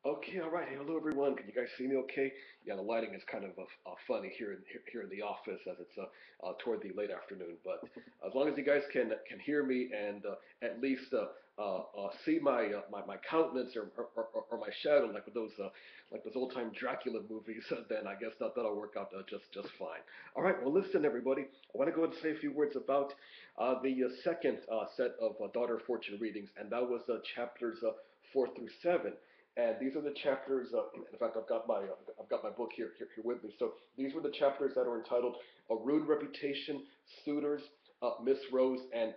Okay, all right. Hey, hello everyone. Can you guys see me okay? Yeah, the lighting is kind of funny here in the office as it's toward the late afternoon. But as long as you guys can hear me and at least see my countenance or my shadow like those old time Dracula movies, then I guess that'll work out just fine. All right. Well, listen everybody. I want to go ahead and say a few words about the second set of Daughter of Fortune readings, and that was chapters 4 through 7. And these are the chapters. In fact, I've got my book here with me. So these were the chapters that are entitled "A Rude Reputation," "Suitors," "Miss Rose," and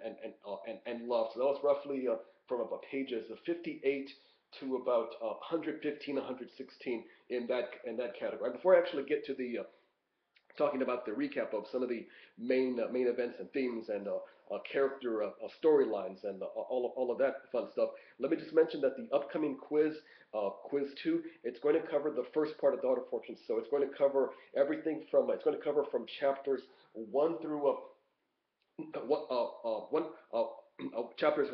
"Love." So that was roughly from about pages of 58 to about 115, 116 in that category. And before I actually get to the talking about the recap of some of the main events and themes and character storylines and all of that fun stuff. Let me just mention that the upcoming quiz 2, it's going to cover the first part of Daughter Fortune. So it's going to cover everything from it's going to cover from chapters 1 chapters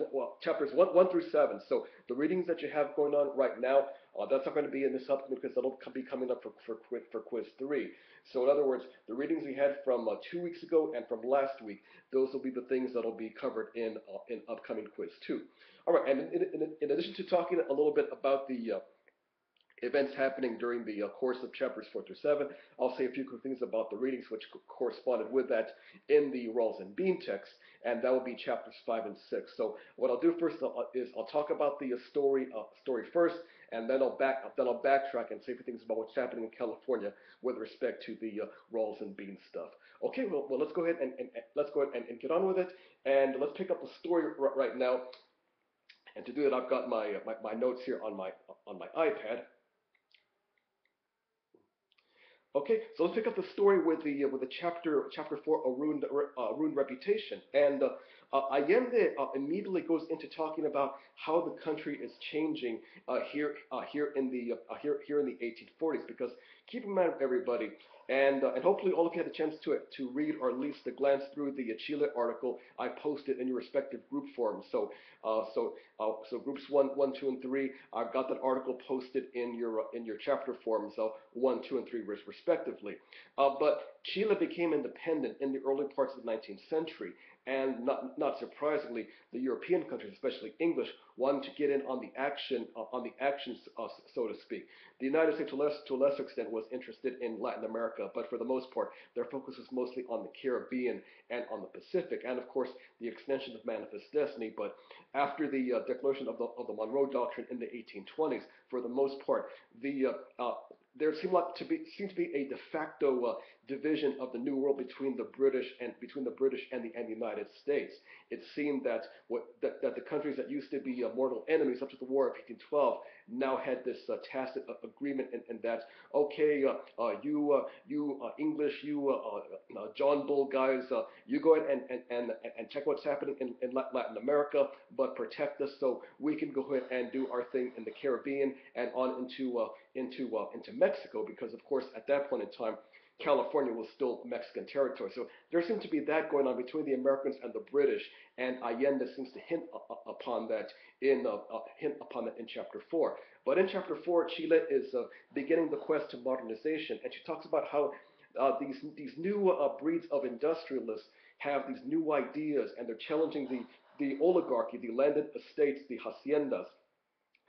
1 through 7. So the readings that you have going on right now, that's not going to be in this supplement because that'll be coming up for quiz 3. So in other words, the readings we had from 2 weeks ago and from last week, those will be the things that'll be covered in upcoming quiz 2. All right, and in addition to talking a little bit about the events happening during the course of chapters 4 through 7. I'll say a few quick things about the readings which corresponded with that in the Rawls and Bean text, and that will be chapters 5 and 6. So what I'll do first is I'll talk about the story first, and then I'll backtrack and say a few things about what's happening in California with respect to the Rawls and Bean stuff. Okay, well let's go ahead and let's go ahead and get on with it, and let's pick up the story right now. And to do that, I've got my notes here on my iPad. Okay, so let's pick up the story with the chapter 4, a ruined reputation, and Allende immediately goes into talking about how the country is changing here in the 1840s. Because keep in mind, everybody, and hopefully all of you had a chance to read or at least to glance through the Chile article I posted in your respective group forums. So groups 1, 2, and 3. I've got that article posted in your chapter forms of 1, 2, and 3 respectively. But Chile became independent in the early parts of the 19th century, and not surprisingly, the European countries, especially English, wanted to get in on the actions, so to speak. The United States, to a lesser extent, was interested in Latin America, but for the most part, their focus was mostly on the Caribbean and on the Pacific, and of course, the extension of Manifest Destiny. But after the declaration of the Monroe Doctrine in the 1820s, for the most part, there seemed to be a de facto division of the New World between the British and the United States. It seemed that the countries that used to be mortal enemies up to the War of 1812 now had this tacit agreement, and that okay, you English, John Bull guys, you go ahead and check what's happening in Latin America, but protect us so we can go ahead and do our thing in the Caribbean and on into Mexico, because of course at that point in time California was still Mexican territory. So there seemed to be that going on between the Americans and the British, and Allende seems to hint upon that in chapter 4. But in chapter 4, Chile is beginning the quest to modernization, and she talks about how these new breeds of industrialists have these new ideas, and they're challenging the oligarchy, the landed estates, the haciendas,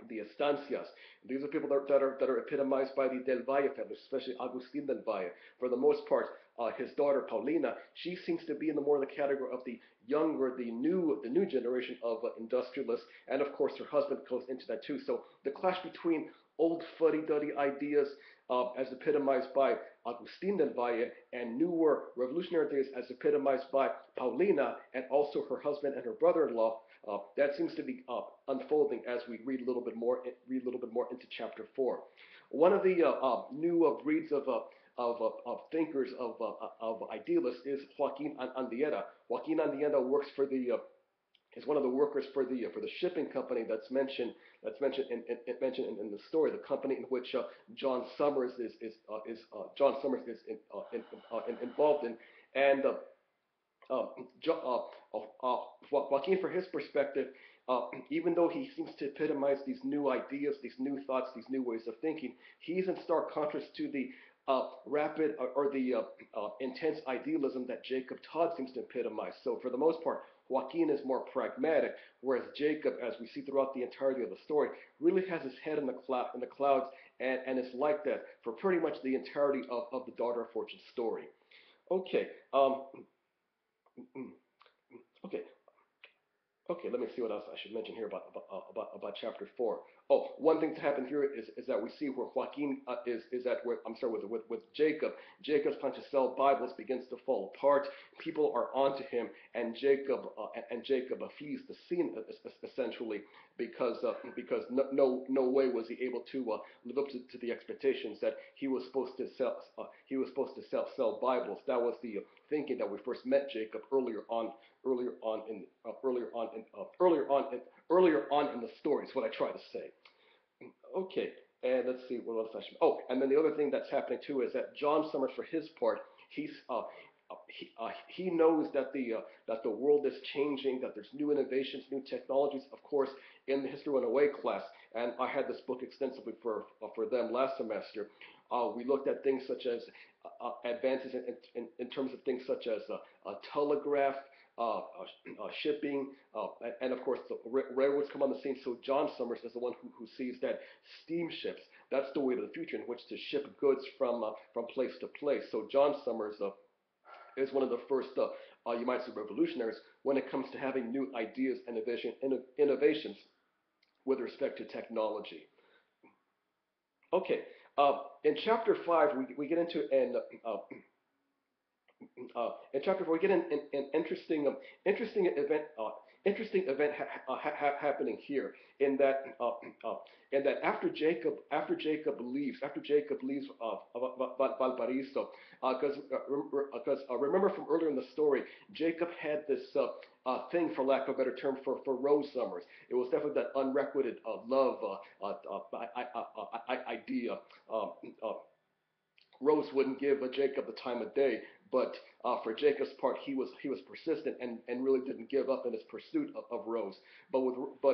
the estancias. These are people that are epitomized by the Del Valle family, especially Agustin Del Valle. For the most part, his daughter Paulina, she seems to be in the more the category of the younger, the new generation of industrialists, and of course her husband goes into that too. So the clash between old fuddy-duddy ideas as epitomized by Agustin del Valle, and newer revolutionary ideas as epitomized by Paulina and also her husband and her brother-in-law. That seems to be unfolding as we read a little bit more into chapter 4. One of the new breeds of thinkers of idealists is Joaquin Andiera. Joaquin Andiera works for the is one of the workers for the shipping company that's mentioned in the story. The company in which John Summers is involved in, and uh, Joaquin, from his perspective, even though he seems to epitomize these new ideas, these new thoughts, these new ways of thinking, he's in stark contrast to the rapid or the intense idealism that Jacob Todd seems to epitomize. So, for the most part, Joaquin is more pragmatic, whereas Jacob, as we see throughout the entirety of the story, really has his head in the clouds, and is like that for pretty much the entirety of the Daughter of Fortune story. Okay. Okay. Okay, let me see what else I should mention here about chapter four. Oh, one thing to happen here is that we see where Joaquin is at where I'm sorry with Jacob. Jacob's plan to sell Bibles begins to fall apart. People are onto him, and Jacob flees the scene essentially because no way was he able to live up to the expectations that he was supposed to sell Bibles. That was the thinking that we first met Jacob earlier on in earlier on in earlier on in the story is what I try to say. Okay, and let's see what else I should. Oh, and then the other thing that's happening too is that John Summers, for his part, he knows that the world is changing, that there's new innovations, new technologies. Of course, in the History 108 class, and I had this book extensively for them last semester. We looked at things such as advances in terms of things such as telegraph, shipping, and of course the railroads come on the scene. So John Summers is the one who sees that steamships, that's the way to the future in which to ship goods from place to place. So John Summers is one of the first, you might say, revolutionaries when it comes to having new ideas and innovations with respect to technology. Okay, in chapter five, we get into in chapter 4, we get an interesting event happening here in that after Jacob leaves Valparaiso, because remember from earlier in the story, Jacob had this thing, for lack of a better term, for Rose Summers. It was definitely that unrequited love idea. Uh, uh, Rose wouldn't give Jacob the time of day, but for Jacob's part, he was persistent and really didn't give up in his pursuit of Rose. But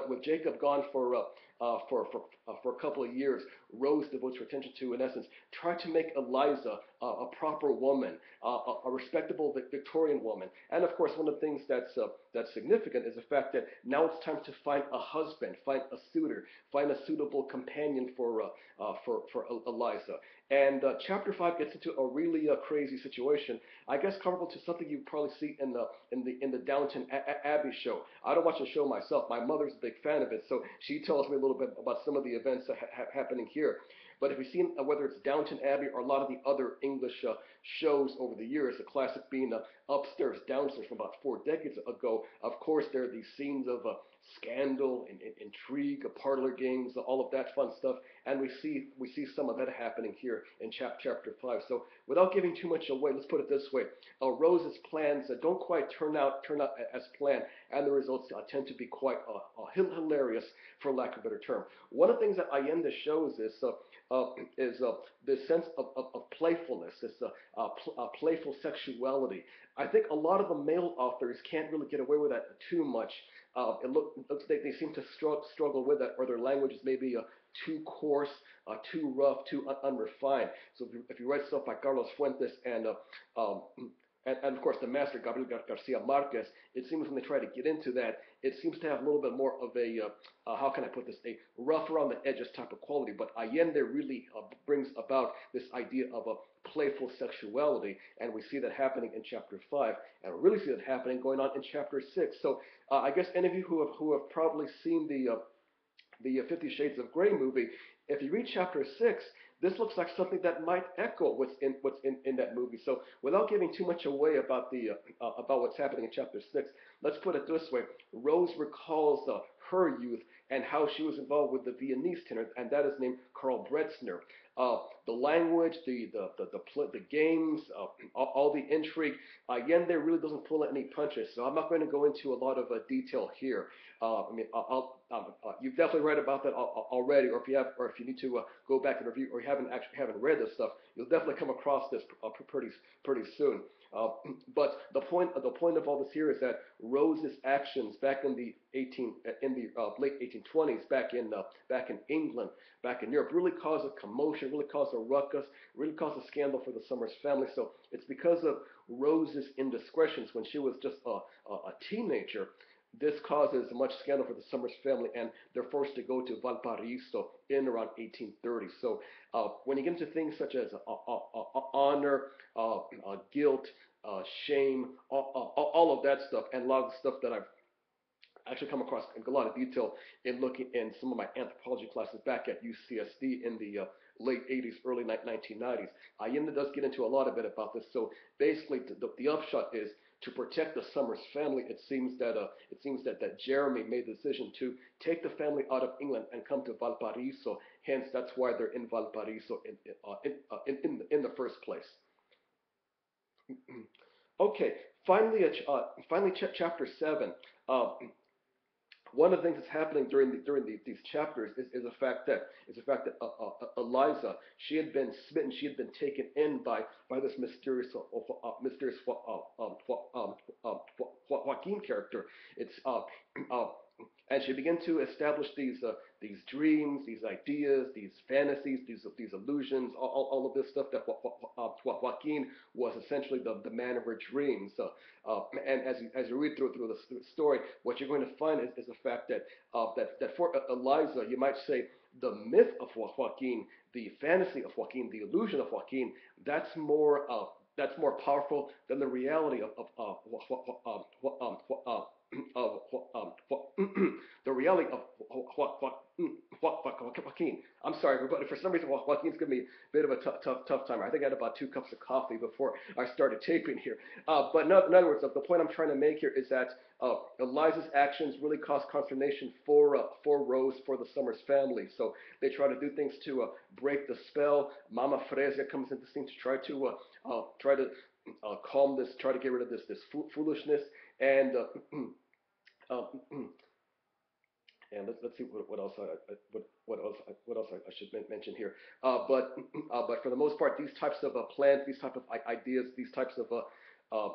with Jacob gone for a couple of years, Rose devotes her attention to, in essence, try to make Eliza a proper woman, a respectable Victorian woman. And of course, one of the things that's significant is the fact that now it's time to find a husband, find a suitor, find a suitable companion for Eliza. And chapter five gets into a really crazy situation. I guess comparable to something you probably see in the Downton Abbey show. I don't watch the show myself. My mother's a big fan of it, so she tells me a little bit about some of the events that happening here. But if you've seen whether it's Downton Abbey or a lot of the other English shows over the years, the classic being Upstairs, Downstairs from about 4 decades ago, of course there are these scenes of scandal and intrigue, parlor games, all of that fun stuff, and we see some of that happening here in chapter five. So without giving too much away, let's put it this way: Rose's plans don't quite turn out as planned, and the results tend to be quite hilarious, for lack of a better term. One of the things that Allende shows is this sense of playfulness, this playful sexuality. I think a lot of the male authors can't really get away with that too much. Looks like they seem to struggle with that, or their language is maybe too coarse, too rough, too unrefined. So if you write stuff like Carlos Fuentes um, and of course the master Gabriel Garcia Marquez, it seems when they try to get into that, it seems to have a little bit more of a how can I put this, a rough around the edges type of quality. But Allende really brings about this idea of a playful sexuality, and we see that happening in chapter five, and we really see that happening going on in chapter six. So I guess any of you who have probably seen the 50 Shades of Grey movie, if you read chapter 6, this looks like something that might echo what's in that movie. So without giving too much away about what's happening in chapter 6, let's put it this way. Rose recalls her youth and how she was involved with the Viennese tenor, and that is named Carl Bretzner. The language, the games, all the intrigue. Allende really doesn't pull any punches, so I'm not going to go into a lot of detail here. I mean, you've definitely read about that already, or if you have, or if you need to go back and review, or you haven't read this stuff, you'll definitely come across this pretty soon. Uh, but the point of all this here is that Rose's actions back in the late 1820s, back in England, back in Europe, really caused a commotion, really caused a ruckus, really caused a scandal for the Summers family. So it's because of Rose's indiscretions when she was just a teenager. This causes much scandal for the Summers family, and they're forced to go to Valparaiso in around 1830. So when you get into things such as honor, guilt, shame, all of that stuff, and a lot of the stuff that I've actually come across in a lot of detail in looking in some of my anthropology classes back at UCSD in the late 80s, early 1990s. Allende does get into a lot of it about this. So basically, the upshot is to protect the Summers family. It seems that Jeremy made the decision to take the family out of England and come to Valparaiso. Hence, that's why they're in Valparaiso in the first place. Okay, finally, chapter 7. Uh, One of the things that's happening these chapters is the fact that Eliza, she had been smitten, she had been taken in by this mysterious Joaquin character. It's uh, and she began to establish these dreams, these ideas, these fantasies, these illusions, all of this stuff that Joaquin was essentially the man of her dreams. And as you read through the story, what you're going to find is the fact that for Eliza, you might say the myth of Joaquin, the fantasy of Joaquin, the illusion of Joaquin, that's more powerful than the reality the reality of Joaquin. I'm sorry, everybody. For some reason, Joaquin's giving me a bit of a tough time. I think I had about 2 cups of coffee before I started taping here. But in other words, the point I'm trying to make here is that Eliza's actions really cause consternation for Rose, for the Summers family. So they try to do things to break the spell. Mama Fresia comes into the scene to try to calm this, try to get rid of this foolishness, and uh, and let's see what else I should mention here. But for the most part, these types of plans, these type of ideas, these types of uh,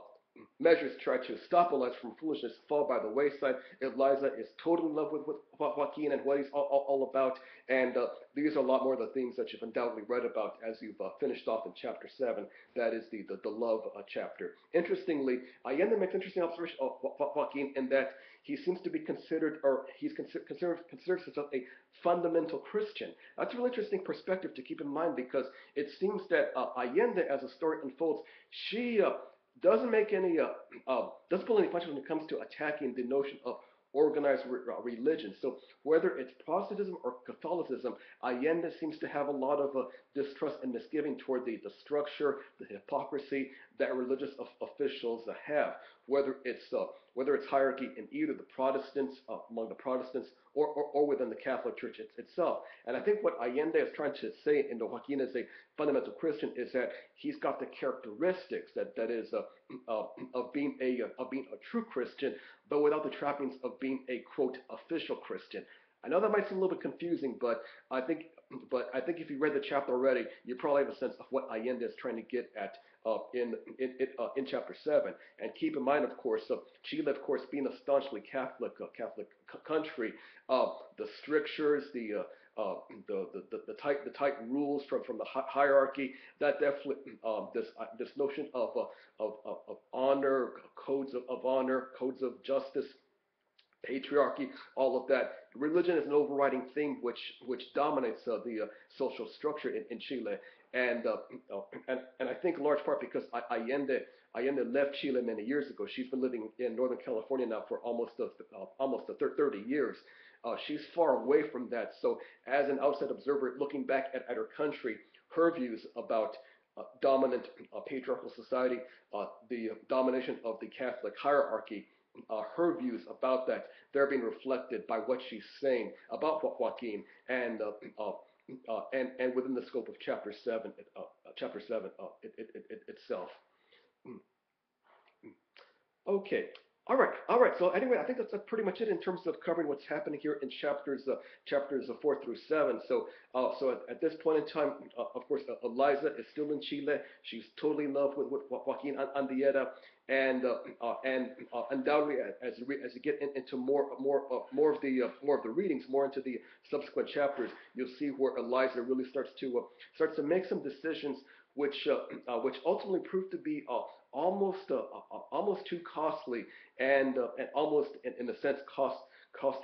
measures try to stop Eliza from foolishness fall by the wayside. Eliza is totally in love with Joaquin and what he's all about, and these are a lot more of the things that you've undoubtedly read about as you've finished off in chapter 7. That is the love chapter. Interestingly, Allende makes interesting observation of Joaquin in that he seems to be considered, or he's considers himself a fundamental Christian. That's a really interesting perspective to keep in mind because it seems that Allende, as the story unfolds, she doesn't make any doesn't pull any punches when it comes to attacking the notion of organized religion. So whether it's Protestantism or Catholicism, Allende seems to have a lot of distrust and misgiving toward the structure, the hypocrisy that religious officials have. Whether it's hierarchy in either the Protestants, among the Protestants, or within the Catholic Church itself. And I think what Allende is trying to say in the Joaquin as a fundamental Christian is that he's got the characteristics that is of being a true Christian, but without the trappings of being a quote official Christian. I know that might seem a little bit confusing, I think, but I think if you read the chapter already, you probably have a sense of what Allende is trying to get at in chapter 7. And keep in mind, of course, Chile, of course, being a staunchly Catholic country, the strictures, the tight rules from the hierarchy, that definitely this notion of honor, codes of honor, codes of justice, patriarchy, all of that. Religion is an overriding theme which dominates the social structure in Chile, and, and I think in large part because Allende left Chile many years ago. She's been living in Northern California now for almost 30 years. She's far away from that. So as an outside observer looking back at her country, her views about dominant patriarchal society, the domination of the Catholic hierarchy, her views about that, they're being reflected by what she's saying about Joaquin, and and within the scope of chapter seven itself. Mm. Okay. All right. All right. So anyway, I think that's pretty much it in terms of covering what's happening here in chapters 4 through 7. So at this point in time, of course, Eliza is still in Chile. She's totally in love with Joaquin Andieta, and undoubtedly, as you get into more of the readings, more into the subsequent chapters, you'll see where Eliza really starts to make some decisions which ultimately proved to be almost too costly and almost in a sense cost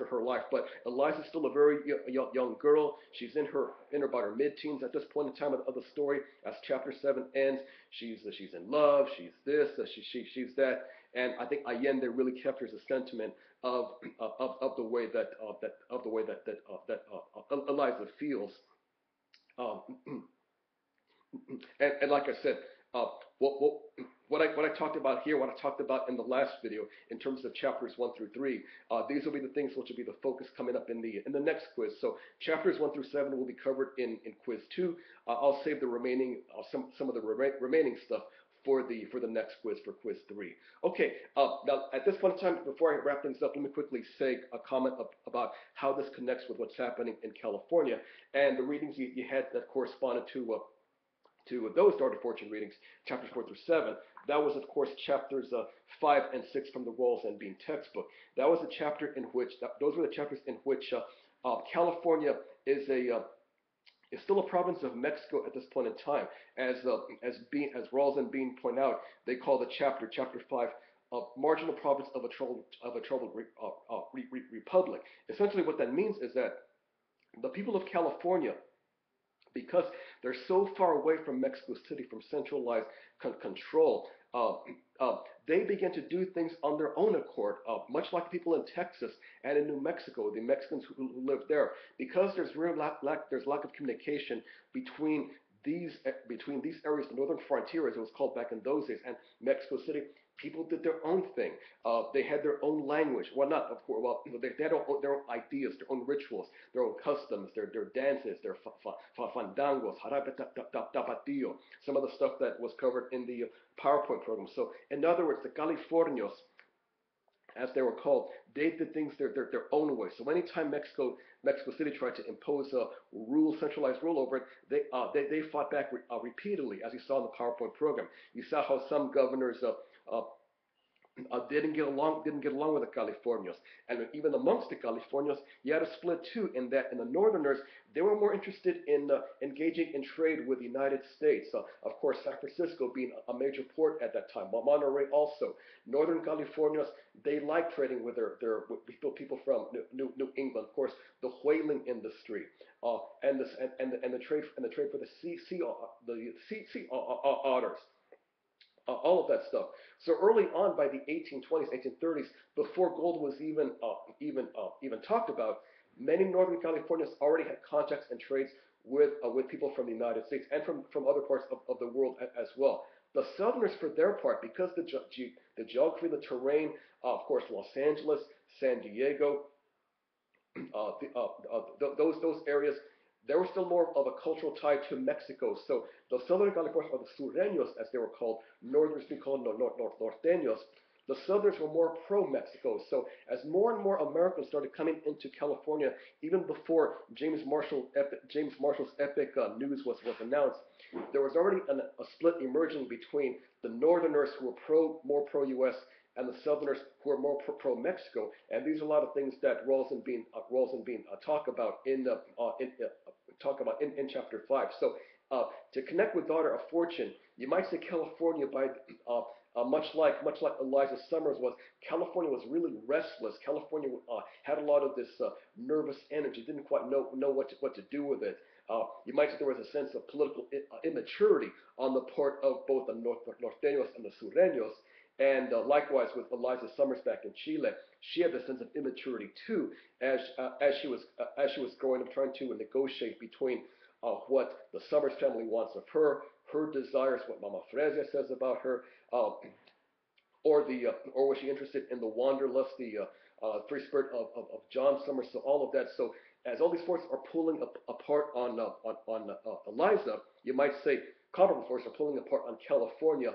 her life. But Eliza's still a very young girl. She's in about her mid-teens at this point in time of the story. As chapter 7 ends, she's in love. She's this. She's that. And I think Allende really captures the sentiment of the way that Eliza feels. Um, and like I said, uh, what, what I talked about here, what I talked about in the last video, in terms of chapters 1 through 3, these will be the things which will be the focus coming up in the next quiz. So chapters 1 through 7 will be covered in quiz 2. I'll save the remaining some of the remaining stuff for the next quiz, for quiz 3. Okay. Now at this point in time, before I wrap things up, let me quickly say a comment about how this connects with what's happening in California and the readings you had that corresponded to those Dart of Fortune readings, chapters 4 through 7. That was, of course, chapters 5 and 6 from the Rawls Bean textbook. That was a chapter in which those were the chapters in which California is still a province of Mexico at this point in time. As Rawls and Bean point out, they call the chapter 5, marginal province of a troubled republic. Essentially, what that means is that the people of California, because they're so far away from Mexico City, from centralized control, they begin to do things on their own accord, much like people in Texas and in New Mexico, the Mexicans who live there. Because there's there's lack of communication between these areas, the northern frontier, as it was called back in those days, and Mexico City. People did their own thing. They had their own language. Well, not of course. Well, they had their own ideas, their own rituals, their own customs, their dances, their fandangos, jarabe tapatio. Some of the stuff that was covered in the PowerPoint program. So, in other words, the Californios, as they were called, they did things their own way. So anytime Mexico City tried to impose a centralized rule over it, they fought back repeatedly, as you saw in the PowerPoint program. You saw how some governors uh, didn't get along with the Californios, and even amongst the Californios, you had a split too. In the Northerners, they were more interested in engaging in trade with the United States. Of course, San Francisco being a major port at that time, Monterey also. Northern Californios, they liked trading with with people from New England. Of course, the whaling industry, and the trade for the sea otters, all of that stuff. So early on, by the 1820s, 1830s, before gold was even talked about, many Northern Californians already had contacts and trades with people from the United States and from other parts of the world as well. The Southerners, for their part, because the geography, the terrain, of course, Los Angeles, San Diego, those areas, there was still more of a cultural tie to Mexico. So the Southern Californians, or the Sureños, as they were called, Northerners being called Norteños, the Southerners were more pro-Mexico. So as more and more Americans started coming into California, even before James Marshall's epic news was announced, there was already a split emerging between the Northerners who were more pro-U.S. and the Southerners who are more pro-Mexico. And these are a lot of things that Rawls and Bean talk about in chapter 5. So to connect with Daughter of Fortune, you might say California much like Eliza Summers was. California was really restless. California had a lot of this nervous energy, didn't quite know what to do with it. You might say there was a sense of political immaturity on the part of both the Norteños and the Sureños. And likewise with Eliza Summers back in Chile, she had a sense of immaturity too, as she was growing up, trying to negotiate between what the Summers family wants of her desires, what Mama Fresia says about her, or was she interested in the wanderlust, Free Spirit of John Summers, so all of that. So as all these forces are pulling apart on Eliza, you might say comparable forces are pulling apart on California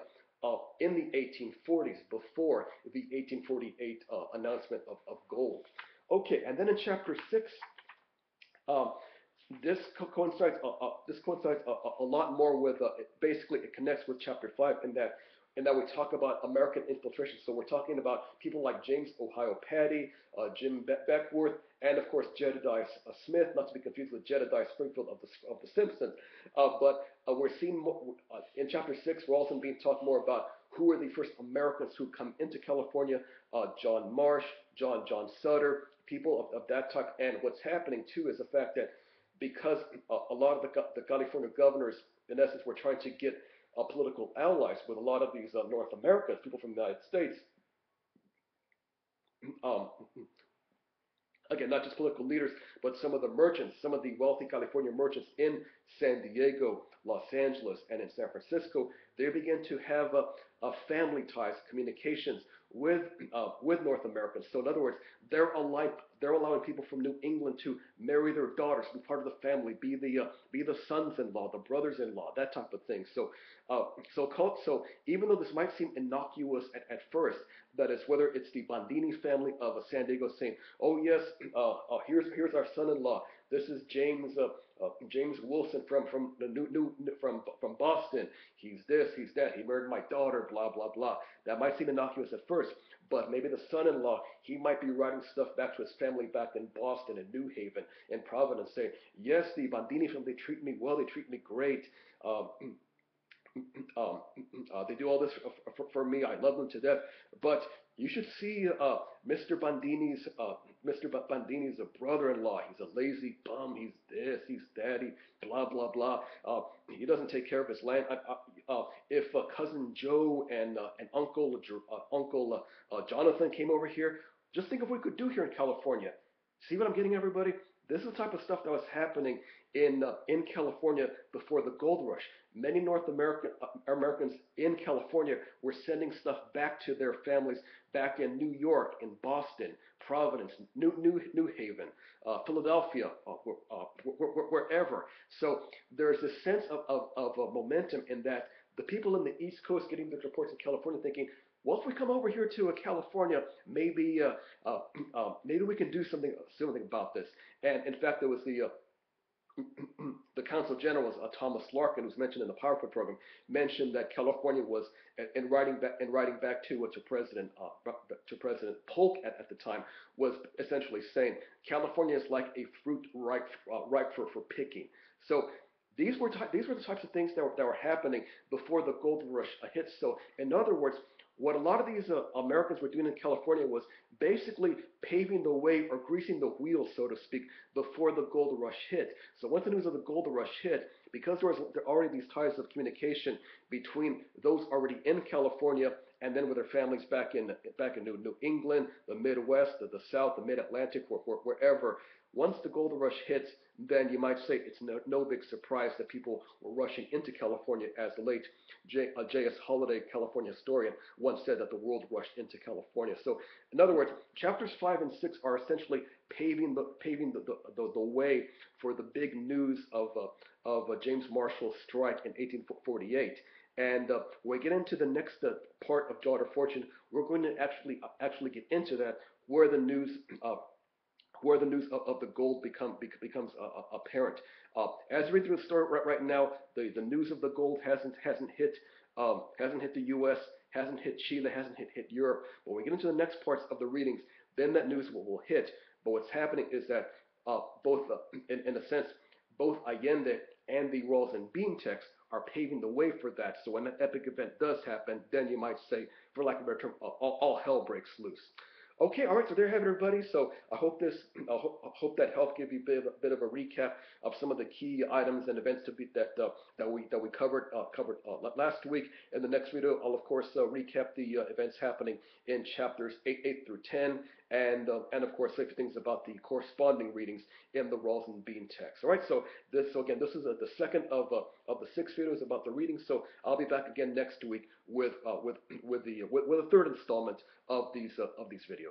in the 1840s, before the 1848 announcement of gold. Okay, and then in chapter 6, um, this coincides a lot more with basically it connects with chapter 5 in that we talk about American infiltration. So we're talking about people like James Ohio Patty, Jim Beckworth, and of course Jedediah Smith, not to be confused with Jedediah Springfield of the Simpsons. But we're seeing more, in chapter 6, Rawls Bean talk more about who are the first Americans who come into California. John Marsh, John Sutter, people of that type. And what's happening too is the fact that because a lot of the California governors, in essence, were trying to get political allies with a lot of these North Americans, people from the United States. Um, Again, not just political leaders, but some of the merchants, some of the wealthy California merchants in San Diego, Los Angeles, and in San Francisco, they begin to have family ties, communications with North Americans. So in other words, they're allowing people from New England to marry their daughters, be part of the family, be the sons-in-law, the brothers-in-law, that type of thing. So even though this might seem innocuous at first, that is, whether it's the Bandini family of San Diego saying, "Oh yes, here's our son-in-law. This is James Wilson from the from Boston. He's this, he's that. He married my daughter. Blah blah blah." That might seem innocuous at first, but maybe the son-in-law, he might be writing stuff back to his family back in Boston and New Haven and Providence, saying, "Yes, the Bandini family, they treat me well. They treat me great." Um, they do all this for me. I love them to death. But you should see Mr. Bandini's brother-in-law. He's a lazy bum. He's this. He's that. Blah blah blah. He doesn't take care of his land. If cousin Joe and Uncle Jonathan came over here, just think of what we could do here in California. See what I'm getting, everybody? This is the type of stuff that was happening in California before the gold rush. Many North Americans in California were sending stuff back to their families back in New York, in Boston, Providence, New Haven, Philadelphia, wherever. So there's a sense of a momentum in that the people in the East Coast getting the reports in California thinking, well, if we come over here to California, maybe we can do something about this. And in fact, there was the Consul General, Thomas Larkin, who's mentioned in the PowerPoint program, mentioned that California was, in writing back to President Polk at the time, was essentially saying California is like a fruit ripe for picking. So these were the types of things that were happening before the gold rush hit. So in other words, what a lot of these Americans were doing in California was basically paving the way or greasing the wheels, so to speak, before the gold rush hit. So once the news of the gold rush hit, because there were already these ties of communication between those already in California and then with their families back in New England, the Midwest, the South, the Mid-Atlantic, wherever. Once the gold rush hits, then you might say it's no big surprise that people were rushing into California, as the late J.S. Holliday, California historian, once said that the world rushed into California. So, in other words, chapters 5 and 6 are essentially paving the way for the big news of James Marshall's strike in 1848. And when we get into the next part of Daughter Fortune, we're going to actually get into that, where the news of the gold becomes apparent. As we read through the story right now, the news of the gold hasn't hit the U.S., hasn't hit Chile, hasn't hit Europe. But when we get into the next parts of the readings, then that news will hit. But what's happening is that in a sense, both Allende and the Rawls and Bean text are paving the way for that. So when that epic event does happen, then you might say, for lack of a better term, all hell breaks loose. Okay, all right. So there you have it, everybody. So I hope that helped give you a bit of a recap of some of the key items and events that we covered last week. In the next video, I'll of course recap the events happening in chapters 8 through 10, and of course say a few things about the corresponding readings in the Rawls and Bean text. All right. So again, this is the second of the 6 videos about the readings. So I'll be back again next week with a third installment of these videos.